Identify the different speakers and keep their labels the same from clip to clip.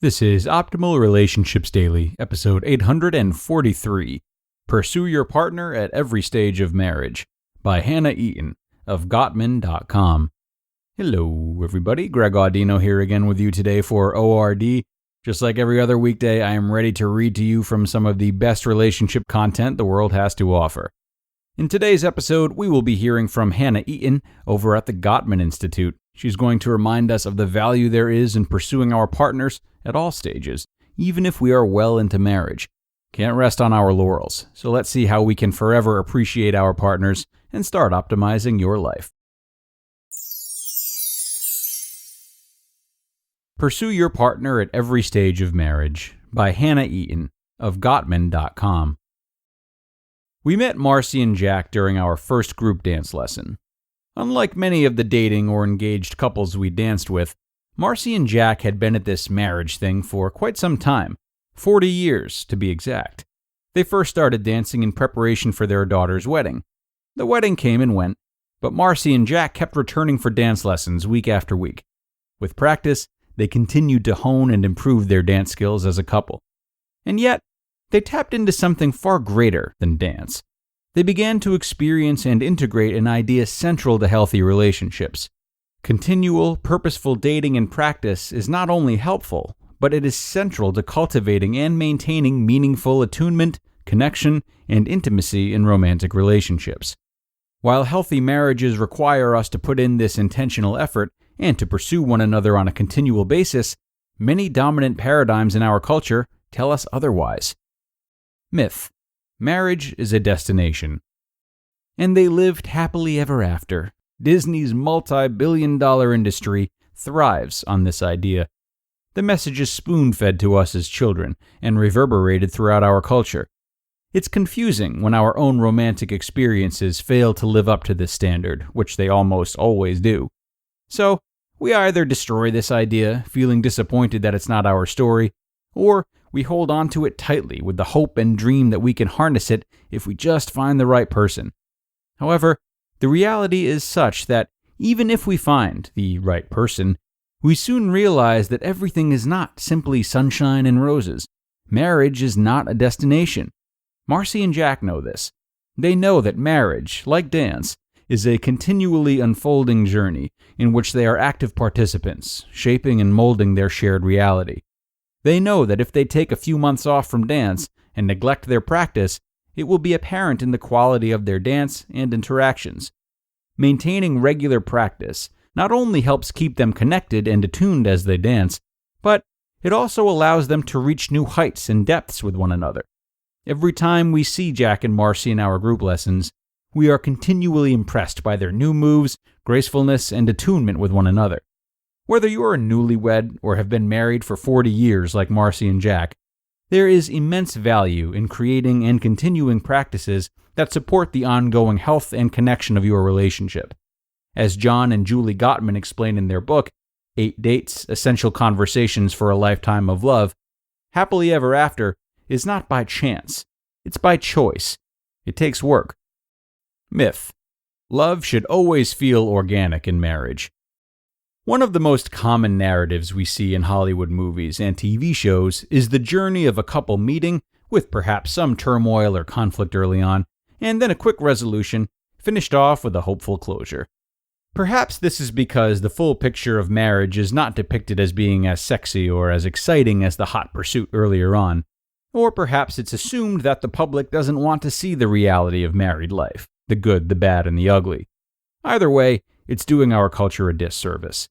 Speaker 1: This is Optimal Relationships Daily, episode 843, Pursue Your Partner at Every Stage of Marriage, by Hannah Eaton of Gottman.com. Hello, everybody. Greg Audino here again with you today for ORD. Just like every other weekday, I am ready to read to you from some of the best relationship content the world has to offer. In today's episode, we will be hearing from Hannah Eaton over at the Gottman Institute. She's going to remind us of the value there is in pursuing our partners at all stages, even if we are well into marriage. Can't rest on our laurels, so let's see how we can forever appreciate our partners and start optimizing your life. Pursue Your Partner at Every Stage of Marriage, by Hannah Eaton of Gottman.com. We met Marcy and Jack during our first group dance lesson. Unlike many of the dating or engaged couples we danced with, Marcy and Jack had been at this marriage thing for quite some time, 40 years to be exact. They first started dancing in preparation for their daughter's wedding. The wedding came and went, but Marcy and Jack kept returning for dance lessons week after week. With practice, they continued to hone and improve their dance skills as a couple. And yet, they tapped into something far greater than dance. They began to experience and integrate an idea central to healthy relationships. Continual, purposeful dating and practice is not only helpful, but it is central to cultivating and maintaining meaningful attunement, connection, and intimacy in romantic relationships. While healthy marriages require us to put in this intentional effort and to pursue one another on a continual basis, many dominant paradigms in our culture tell us otherwise. Myth: marriage is a destination. And they lived happily ever after. Disney's multi-billion-dollar industry thrives on this idea. The message is spoon-fed to us as children and reverberated throughout our culture. It's confusing when our own romantic experiences fail to live up to this standard, which they almost always do. So, we either destroy this idea, feeling disappointed that it's not our story, or we hold on to it tightly with the hope and dream that we can harness it if we just find the right person. However, the reality is such that even if we find the right person, we soon realize that everything is not simply sunshine and roses. Marriage is not a destination. Marcy and Jack know this. They know that marriage, like dance, is a continually unfolding journey in which they are active participants, shaping and molding their shared reality. They know that if they take a few months off from dance and neglect their practice, it will be apparent in the quality of their dance and interactions. Maintaining regular practice not only helps keep them connected and attuned as they dance, but it also allows them to reach new heights and depths with one another. Every time we see Jack and Marcy in our group lessons, we are continually impressed by their new moves, gracefulness, and attunement with one another. Whether you are a newlywed or have been married for 40 years like Marcy and Jack, there is immense value in creating and continuing practices that support the ongoing health and connection of your relationship. As John and Julie Gottman explain in their book, 8 Dates, Essential Conversations for a Lifetime of Love, happily ever after is not by chance, it's by choice. It takes work. Myth: love should always feel organic in marriage. One of the most common narratives we see in Hollywood movies and TV shows is the journey of a couple meeting, with perhaps some turmoil or conflict early on, and then a quick resolution, finished off with a hopeful closure. Perhaps this is because the full picture of marriage is not depicted as being as sexy or as exciting as the hot pursuit earlier on. Or perhaps it's assumed that the public doesn't want to see the reality of married life, the good, the bad, and the ugly. Either way, it's doing our culture a disservice.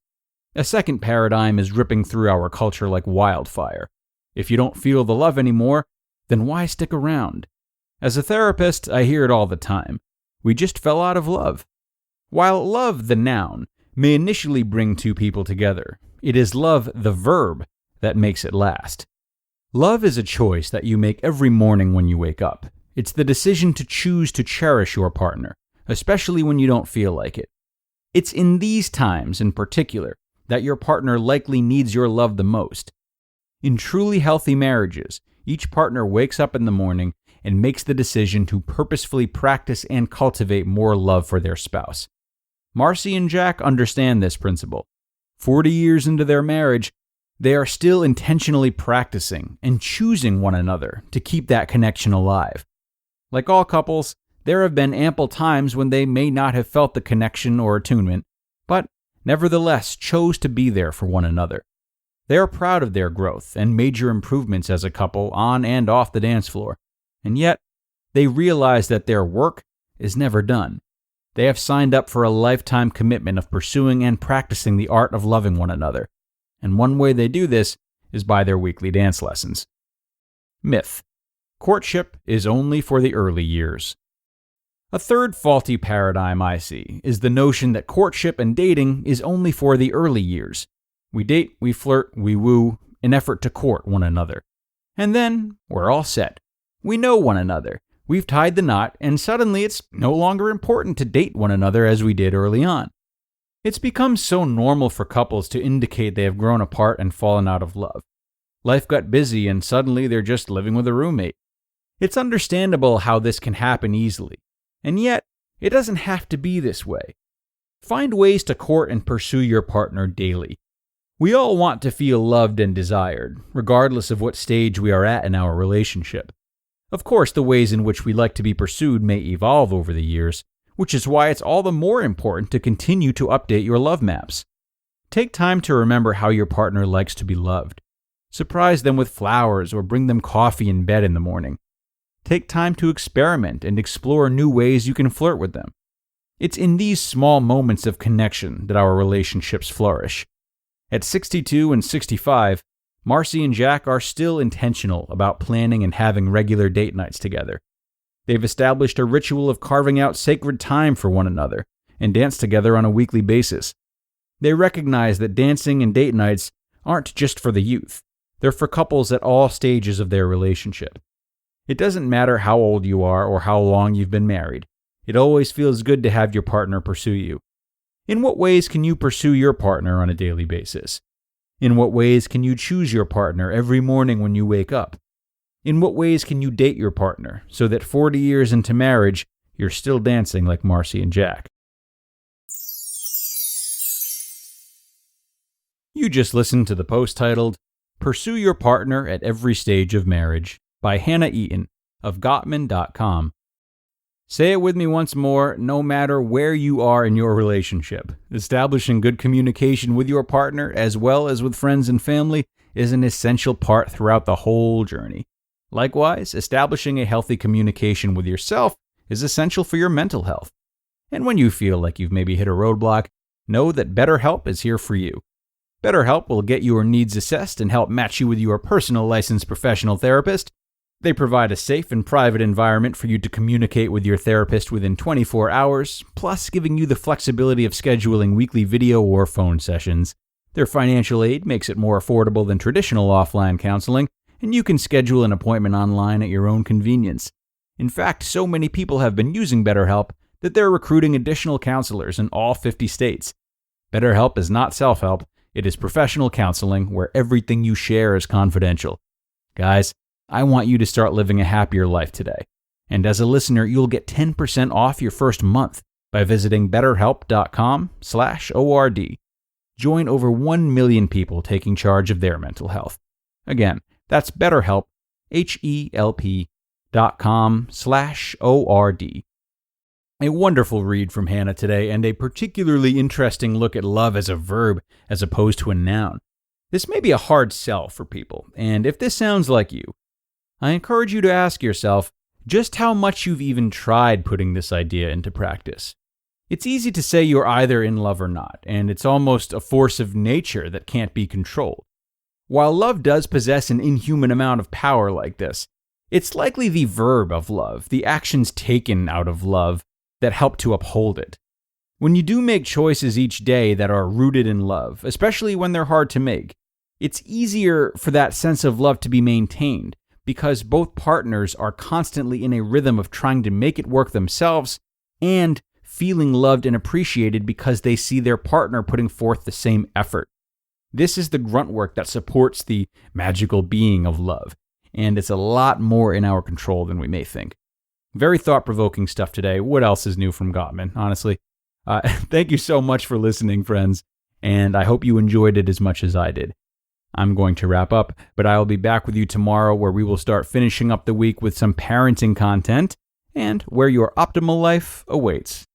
Speaker 1: A second paradigm is ripping through our culture like wildfire. If you don't feel the love anymore, then why stick around? As a therapist, I hear it all the time. We just fell out of love. While love, the noun, may initially bring two people together, it is love, the verb, that makes it last. Love is a choice that you make every morning when you wake up. It's the decision to choose to cherish your partner, especially when you don't feel like it. It's in these times, in particular, that your partner likely needs your love the most. In truly healthy marriages, each partner wakes up in the morning and makes the decision to purposefully practice and cultivate more love for their spouse. Marcy and Jack understand this principle. 40 years into their marriage, They are still intentionally practicing and choosing one another to keep that connection alive. Like all couples, there have been ample times when they may not have felt the connection or attunement, but nevertheless chose to be there for one another. They are proud of their growth and major improvements as a couple on and off the dance floor, and yet they realize that their work is never done. They have signed up for a lifetime commitment of pursuing and practicing the art of loving one another, and one way they do this is by their weekly dance lessons. Myth: courtship is only for the early years. A third faulty paradigm I see is the notion that courtship and dating is only for the early years. We date, we flirt, we woo, in effort to court one another. And then we're all set. We know one another. We've tied the knot, and suddenly it's no longer important to date one another as we did early on. It's become so normal for couples to indicate they have grown apart and fallen out of love. Life got busy and suddenly they're just living with a roommate. It's understandable how this can happen easily, and yet it doesn't have to be this way. Find ways to court and pursue your partner daily. We all want to feel loved and desired, regardless of what stage we are at in our relationship. Of course, the ways in which we like to be pursued may evolve over the years, which is why it's all the more important to continue to update your love maps. Take time to remember how your partner likes to be loved. Surprise them with flowers or bring them coffee in bed in the morning. Take time to experiment and explore new ways you can flirt with them. It's in these small moments of connection that our relationships flourish. At 62 and 65, Marcy and Jack are still intentional about planning and having regular date nights together. They've established a ritual of carving out sacred time for one another and dance together on a weekly basis. They recognize that dancing and date nights aren't just for the youth. They're for couples at all stages of their relationship. It doesn't matter how old you are or how long you've been married. It always feels good to have your partner pursue you. In what ways can you pursue your partner on a daily basis? In what ways can you choose your partner every morning when you wake up? In what ways can you date your partner so that 40 years into marriage, you're still dancing like Marcy and Jack? You just listened to the post titled, "Pursue Your Partner at Every Stage of Marriage" by Hannah Eaton of Gottman.com. Say it with me once more: no matter where you are in your relationship, establishing good communication with your partner as well as with friends and family is an essential part throughout the whole journey. Likewise, establishing a healthy communication with yourself is essential for your mental health. And when you feel like you've maybe hit a roadblock, know that BetterHelp is here for you. BetterHelp will get your needs assessed and help match you with your personal licensed professional therapist. They provide a safe and private environment for you to communicate with your therapist within 24 hours, plus giving you the flexibility of scheduling weekly video or phone sessions. Their financial aid makes it more affordable than traditional offline counseling, and you can schedule an appointment online at your own convenience. In fact, so many people have been using BetterHelp that they're recruiting additional counselors in all 50 states. BetterHelp is not self-help, it is professional counseling where everything you share is confidential. Guys, I want you to start living a happier life today. And as a listener, you'll get 10% off your first month by visiting betterhelp.com/ORD. Join over 1 million people taking charge of their mental health. Again, that's BetterHelp, HELP.com/ORD. A wonderful read from Hannah today, and a particularly interesting look at love as a verb as opposed to a noun. This may be a hard sell for people, and if this sounds like you, I encourage you to ask yourself just how much you've even tried putting this idea into practice. It's easy to say you're either in love or not, and it's almost a force of nature that can't be controlled. While love does possess an inhuman amount of power like this, it's likely the verb of love, the actions taken out of love, that help to uphold it. When you do make choices each day that are rooted in love, especially when they're hard to make, it's easier for that sense of love to be maintained because both partners are constantly in a rhythm of trying to make it work themselves and feeling loved and appreciated because they see their partner putting forth the same effort. This is the grunt work that supports the magical being of love, and it's a lot more in our control than we may think. Very thought-provoking stuff today. What else is new from Gottman, honestly? Thank you so much for listening, friends, and I hope you enjoyed it as much as I did. I'm going to wrap up, but I'll be back with you tomorrow where we will start finishing up the week with some parenting content and where your optimal life awaits.